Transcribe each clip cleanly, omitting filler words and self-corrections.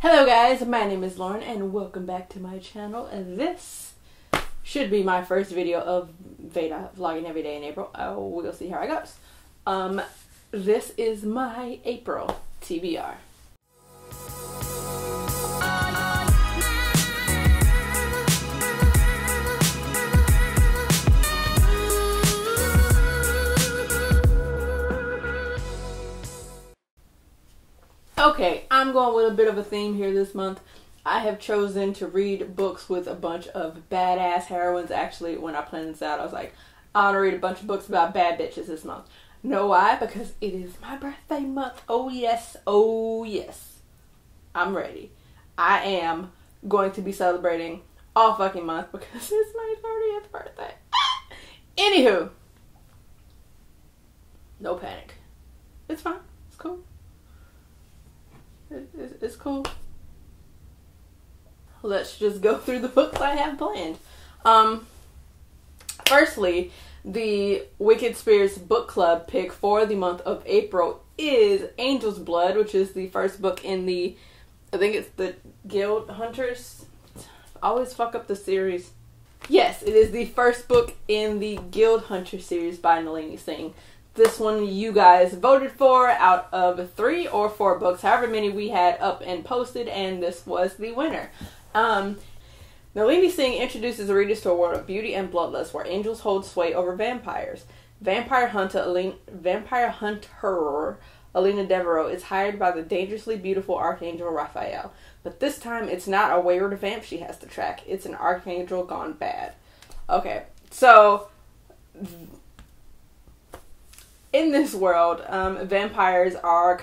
Hello guys, my name is Lauren and welcome back to my channel, and this should be my first video of VEDA, vlogging every day in April. We'll see how it goes. This is my April TBR. Okay, I'm going with a bit of a theme here this month. I have chosen to read books with a bunch of badass heroines. Actually, when I planned this out, I was like, I want to read a bunch of books about bad bitches this month. Know why? Because it is my birthday month. Oh yes, oh yes. I'm ready. I am going to be celebrating all fucking month because it's my 30th birthday. Anywho, no panic. It's fine. It's cool. It's cool. Let's just go through the books I have planned. Firstly, the Wicked Spirits book club pick for the month of April is Angel's Blood, which is the first book in the, I think it's the Guild Hunters. I always fuck up the series. Yes, it is the first book in the Guild Hunter series by Yanique Singh. This one you guys voted for out of 3 or 4 books, however many we had up and posted, and this was the winner. Yanique Singh introduces the readers to a world of beauty and bloodlust where angels hold sway over vampires. Vampire hunter Alina Devereaux is hired by the dangerously beautiful Archangel Raphael. But this time it's not a wayward vamp she has to track. It's an archangel gone bad. Okay, so in this world, vampires are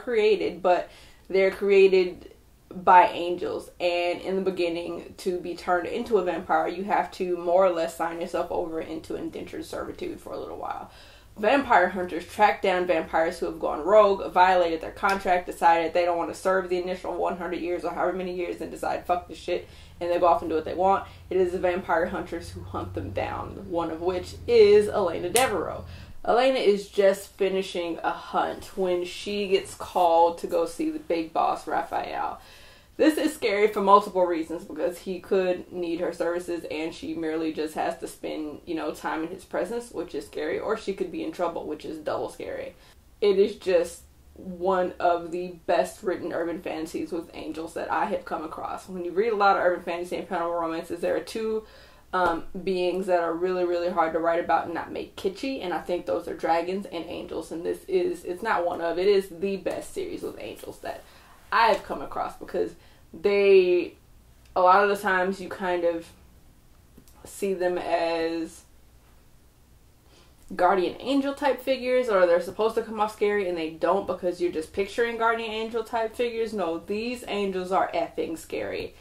created, but they're created by angels. And in the beginning, to be turned into a vampire, you have to more or less sign yourself over into indentured servitude for a little while. Vampire hunters track down vampires who have gone rogue, violated their contract, decided they don't want to serve the initial 100 years or however many years, and decide fuck this shit, and they go off and do what they want. It is the vampire hunters who hunt them down, one of which is Alina Devereaux. Elena is just finishing a hunt when she gets called to go see the big boss, Raphael. This is scary for multiple reasons, because he could need her services and she merely just has to spend, time in his presence, which is scary, or she could be in trouble, which is double scary. It is just one of the best written urban fantasies with angels that I have come across. When you read a lot of urban fantasy and paranormal romances, there are 2 beings that are really, really hard to write about and not make kitschy, and I think those are dragons and angels, and it's not one of, it is the best series with angels that I have come across, because a lot of the times you kind of see them as guardian angel type figures, or they're supposed to come off scary and they don't because you're just picturing guardian angel type figures. No, these angels are effing scary,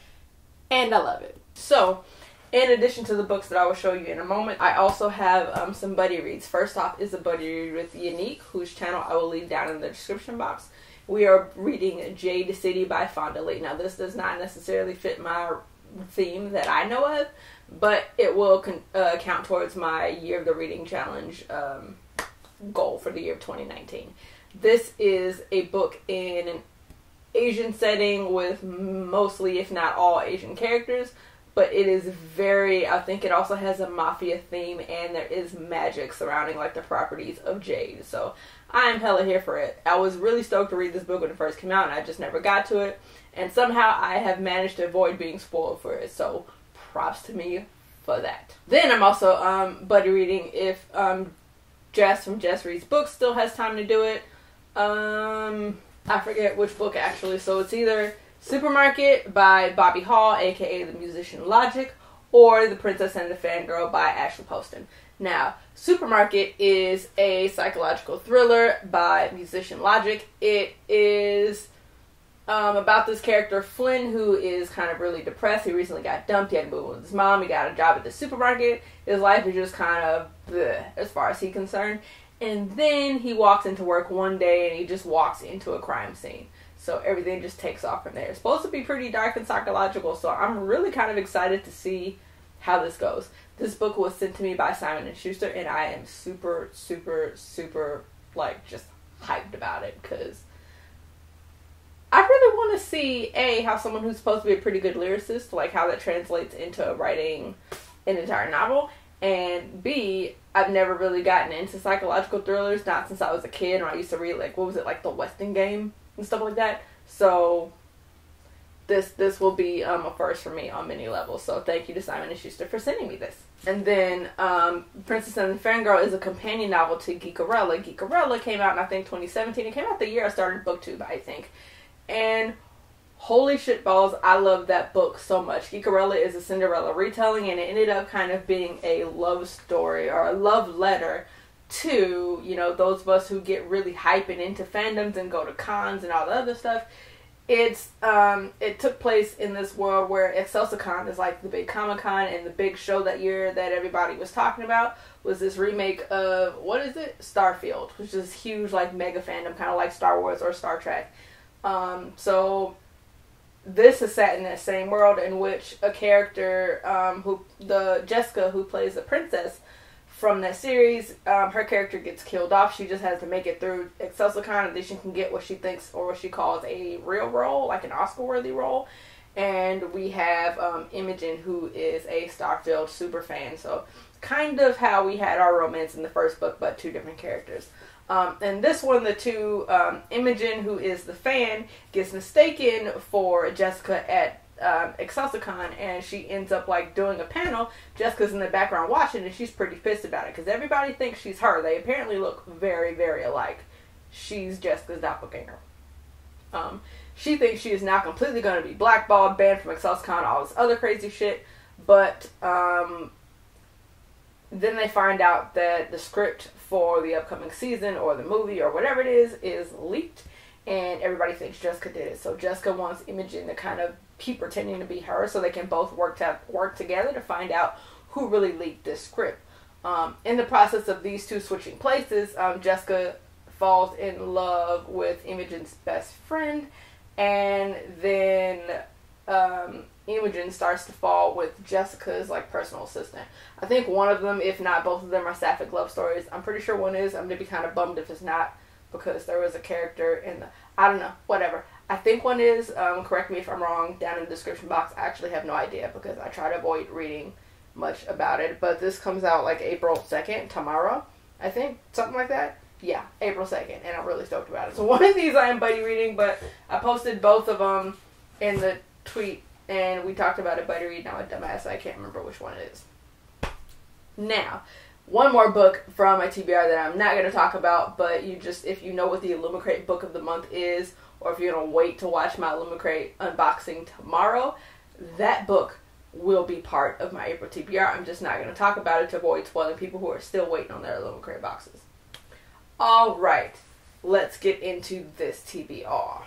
and I love it. So, in addition to the books that I will show you in a moment, I also have some buddy reads. First off is a buddy read with Yanique, whose channel I will leave down in the description box. We are reading Jade City by Fonda Lee. Now, this does not necessarily fit my theme that I know of, but it will count towards my Year of the Reading Challenge goal for the year of 2019. This is a book in an Asian setting with mostly, if not all, Asian characters. But it is I think it also has a mafia theme, and there is magic surrounding the properties of Jade. So I am hella here for it. I was really stoked to read this book when it first came out, and I just never got to it. And somehow I have managed to avoid being spoiled for it. So props to me for that. Then I'm also buddy reading if Jess from Jess Reads Books still has time to do it. I forget which book actually, so it's either Supermarket by Bobby Hall, aka the musician Logic, or The Princess and the Fangirl by Ashley Poston. Now, Supermarket is a psychological thriller by musician Logic. It is about this character Flynn, who is kind of really depressed. He recently got dumped. He had to move with his mom. He got a job at the supermarket. His life is just kind of bleh, as far as he's concerned. And then he walks into work one day and he just walks into a crime scene. So everything just takes off from there. It's supposed to be pretty dark and psychological, so I'm really kind of excited to see how this goes. This book was sent to me by Simon & Schuster, and I am super, super, super, just hyped about it, because I really want to see, A, how someone who's supposed to be a pretty good lyricist, like how that translates into writing an entire novel. And B, I've never really gotten into psychological thrillers, not since I was a kid, when I used to read, like, what was it, like The Weston Game and stuff like that. So this will be a first for me on many levels. So thank you to Simon & Schuster for sending me this. And then Princess and the Fangirl is a companion novel to Geekarella. Geekarella came out in, I think, 2017. It came out the year I started BookTube, I think. And holy shit balls, I love that book so much. Geekarella is a Cinderella retelling, and it ended up kind of being a love story or a love letter to, you know, those of us who get really hyping into fandoms and go to cons and all the other stuff. It took place in this world where ExcelsiCon is like the big Comic-Con, and the big show that year that everybody was talking about was this remake of, what is it? Starfield, which is huge, like, mega fandom, kind of like Star Wars or Star Trek. So this is set in that same world in which a character, Jessica, who plays the princess from that series, her character gets killed off. She just has to make it through ExcelsiCon, and then she can get what she thinks, or what she calls, a real role, like an Oscar-worthy role. And we have Imogen, who is a Starfield super fan. So kind of how we had our romance in the first book, but two different characters. And this one, the two, Imogen, who is the fan, gets mistaken for Jessica at ExcelsiCon, and she ends up, like, doing a panel. Jessica's in the background watching, and she's pretty pissed about it, because everybody thinks she's her. They apparently look very, very alike. She's Jessica's doppelganger. She thinks she is now completely going to be blackballed, banned from ExcelsiCon, all this other crazy shit, but then they find out that the script for the upcoming season or the movie or whatever it is leaked, and everybody thinks Jessica did it. So Jessica wants Imogen to kind of keep pretending to be her so they can both work together to find out who really leaked this script. In the process of these two switching places, Jessica falls in love with Imogen's best friend, and then Imogen starts to fall with Jessica's, like, personal assistant. I think one of them, if not both of them, are sapphic love stories. I'm pretty sure one is. I'm going to be kind of bummed if it's not, because there was a character in the, I don't know, whatever. I think one is, correct me if I'm wrong, down in the description box. I actually have no idea, because I try to avoid reading much about it. But this comes out, like, April 2nd, tomorrow, I think, something like that. Yeah, April 2nd, and I'm really stoked about it. So one of these I am buddy reading, but I posted both of them in the tweet, and we talked about it buddy read. Now I'm a dumbass, I can't remember which one it is. Now, one more book from my TBR that I'm not going to talk about, but you just, if you know what the Illumicrate book of the month is, or if you're going to wait to watch my Illumicrate unboxing tomorrow, that book will be part of my April TBR. I'm just not going to talk about it to avoid spoiling people who are still waiting on their Illumicrate boxes. Alright, let's get into this TBR.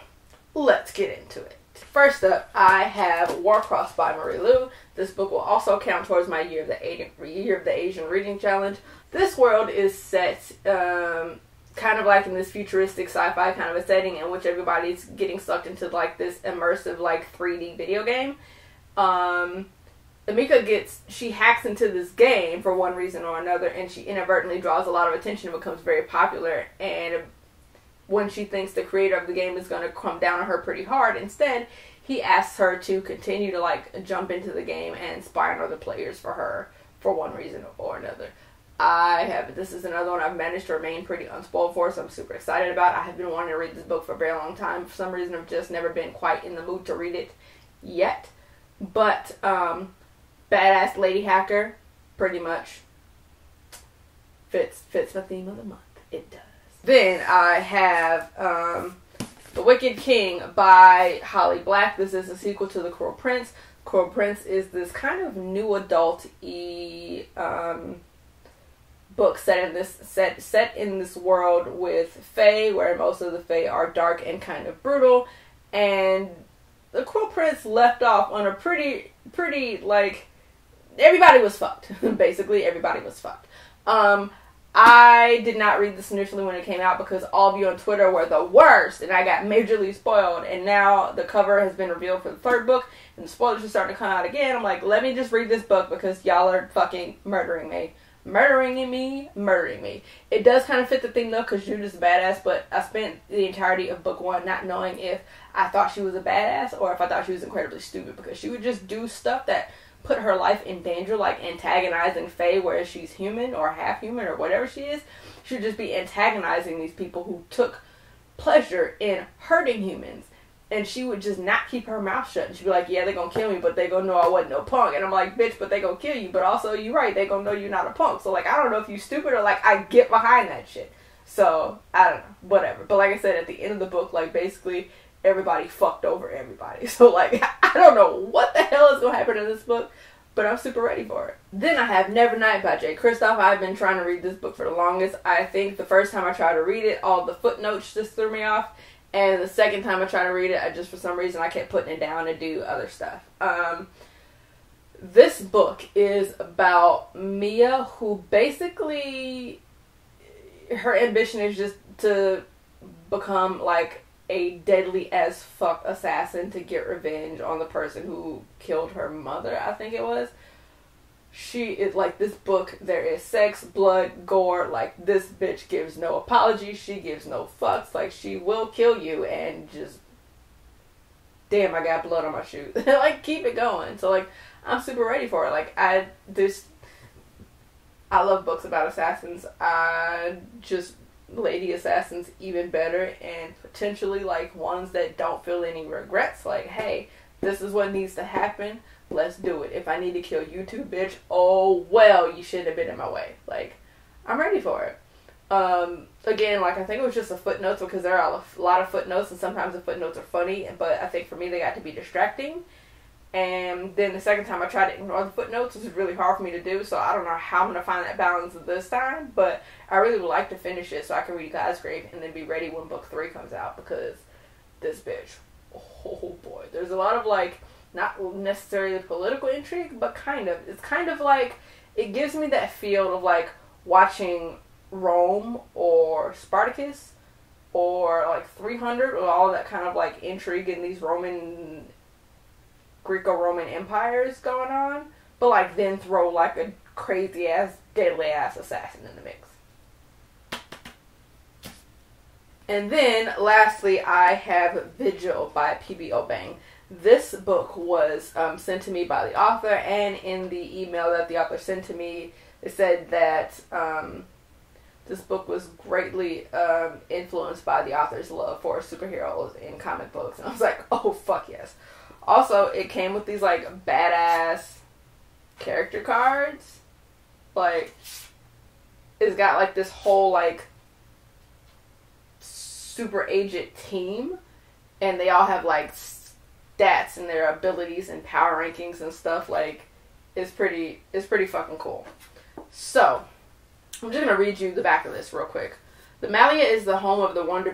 Let's get into it. First up, I have Warcross by Marie Lu. This book will also count towards my Year of the Asian Reading Challenge. This world is set kind of like in this futuristic sci-fi kind of a setting in which everybody's getting sucked into, like, this immersive, like, 3D video game. Amika she hacks into this game for one reason or another, and she inadvertently draws a lot of attention and becomes very popular, and when she thinks the creator of the game is going to come down on her pretty hard, instead, he asks her to continue to, like, jump into the game and spy on other players for her for one reason or another. This is another one I've managed to remain pretty unspoiled for, so I'm super excited about. I have been wanting to read this book for a very long time. For some reason, I've just never been quite in the mood to read it yet. But, badass lady hacker, pretty much fits the theme of the month. It does. Then I have The Wicked King by Holly Black. This is a sequel to The Cruel Prince. Cruel Prince is this kind of new adult-y book set in this world with fae, where most of the fae are dark and kind of brutal. And The Cruel Prince left off on a pretty like, everybody was fucked. Basically, everybody was fucked. I did not read this initially when it came out because all of you on Twitter were the worst, and I got majorly spoiled, and now the cover has been revealed for the third book, and the spoilers are starting to come out again. I'm like, let me just read this book because y'all are fucking murdering me. murdering me. It does kind of fit the theme though, because Judith's a badass, but I spent the entirety of book 1 not knowing if I thought she was a badass or if I thought she was incredibly stupid, because she would just do stuff that put her life in danger, like antagonizing Faye, whereas she's human or half human or whatever she is. She would just be antagonizing these people who took pleasure in hurting humans. And she would just not keep her mouth shut. And she'd be like, yeah, they're going to kill me, but they going to know I wasn't no punk. And I'm like, bitch, but they going to kill you. But also, you're right, they going to know you're not a punk. So, like, I don't know if you stupid or, like, I get behind that shit. So, I don't know. Whatever. But like I said, at the end of the book, like, basically, everybody fucked over everybody. So, like, I don't know what the hell is going to happen in this book, but I'm super ready for it. Then I have Nevernight by Jay Kristoff. I've been trying to read this book for the longest. I think the first time I tried to read it, all the footnotes just threw me off. And the second time I tried to read it, I just, for some reason, I kept putting it down to do other stuff. This book is about Mia, who basically, her ambition is just to become, like, a deadly as fuck assassin to get revenge on the person who killed her mother, I think it was. She is, like, this book, there is sex, blood, gore, like, this bitch gives no apologies, she gives no fucks, like, she will kill you, and just, damn, I got blood on my shoes. Like, keep it going. So, like, I'm super ready for it. Like, I love books about assassins. Lady assassins even better, and potentially, like, ones that don't feel any regrets, like, hey, this is what needs to happen. Let's do it. If I need to kill you too, bitch, oh well, you shouldn't have been in my way. Like, I'm ready for it. Again, like, I think it was just the footnotes, because there are a lot of footnotes, and sometimes the footnotes are funny, but I think for me they got to be distracting. And then the second time I tried to ignore the footnotes, it was really hard for me to do, so I don't know how I'm going to find that balance this time, but I really would like to finish it so I can read God's Grave and then be ready when book 3 comes out, because this bitch, oh boy, there's a lot of, like, not necessarily political intrigue, but kind of. It's kind of like, it gives me that feel of, like, watching Rome or Spartacus or, like, 300, or all that kind of, like, intrigue in these Greco-Roman empires going on, but, like, then throw, like, a crazy-ass, deadly-ass assassin in the mix. And then, lastly, I have Vigil by P.B. Obeng. This book was sent to me by the author, and in the email that the author sent to me, it said that this book was greatly influenced by the author's love for superheroes in comic books. And I was like, oh, fuck yes. Also, it came with these, like, badass character cards. Like, it's got, like, this whole, like, super aged team, and they all have, like, stats and their abilities and power rankings and stuff. Like, it's pretty fucking cool. So, I'm just gonna read you the back of this real quick. The Malia is the home of the wonder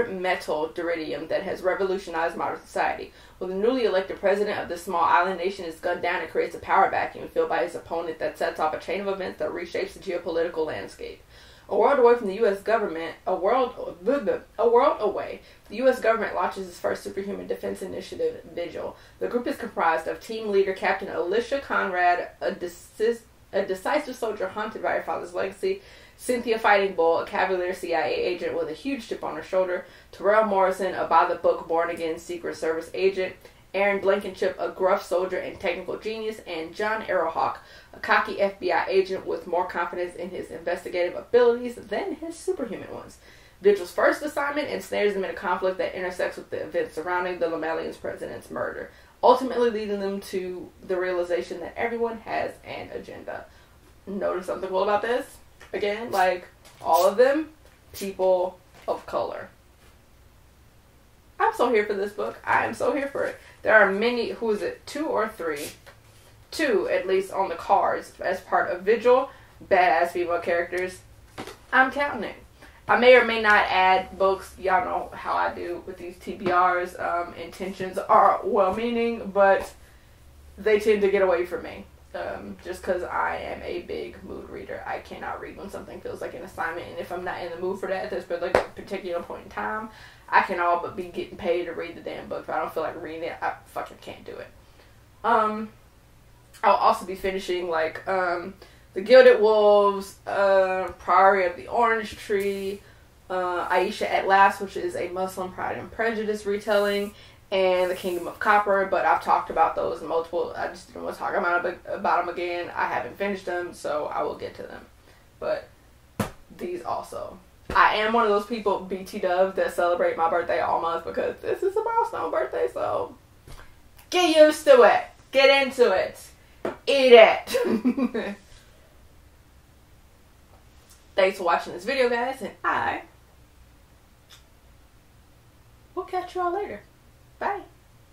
metal duridium that has revolutionized modern society. When the newly elected president of this small island nation is gunned down, it creates a power vacuum filled by his opponent that sets off a chain of events that reshapes the geopolitical landscape. A world away from the U.S. government, a world away, the U.S. government launches its first superhuman defense initiative, Vigil. The group is comprised of team leader Captain Alicia Conrad, a decisive soldier haunted by her father's legacy, Cynthia Fighting Bull, a Cavalier CIA agent with a huge chip on her shoulder, Terrell Morrison, a by-the-book, born-again Secret Service agent, Aaron Blankenship, a gruff soldier and technical genius, and John Arrowhawk, a cocky FBI agent with more confidence in his investigative abilities than his superhuman ones. Vigil's first assignment ensnares them in a conflict that intersects with the events surrounding the Lamalian's president's murder, ultimately leading them to the realization that everyone has an agenda. Notice something cool about this? Again, like, all of them, people of color. I'm so here for this book. I am so here for it. There are many, who is it, 2 or 3? 2, at least, on the cards as part of Vigil. Badass female characters. I'm counting it. I may or may not add books. Y'all know how I do with these TBRs. Intentions are well-meaning, but they tend to get away from me. Just because I am a big mood reader. I cannot read when something feels like an assignment, and if I'm not in the mood for that at this particular point in time, I can all but be getting paid to read the damn book. If I don't feel like reading it, I fucking can't do it. I'll also be finishing, like, the The Gilded Wolves, Priory of the Orange Tree, Aisha at Last, which is a Muslim Pride and Prejudice retelling, and The Kingdom of Copper. But I've talked about those in multiple. I just didn't want to talk about them again. I haven't finished them, so I will get to them. But these also. I am one of those people, BT Dubs, that celebrate my birthday all month because this is a milestone birthday, so get used to it. Get into it. Eat it. Thanks for watching this video, guys, and I will catch you all later. Bye.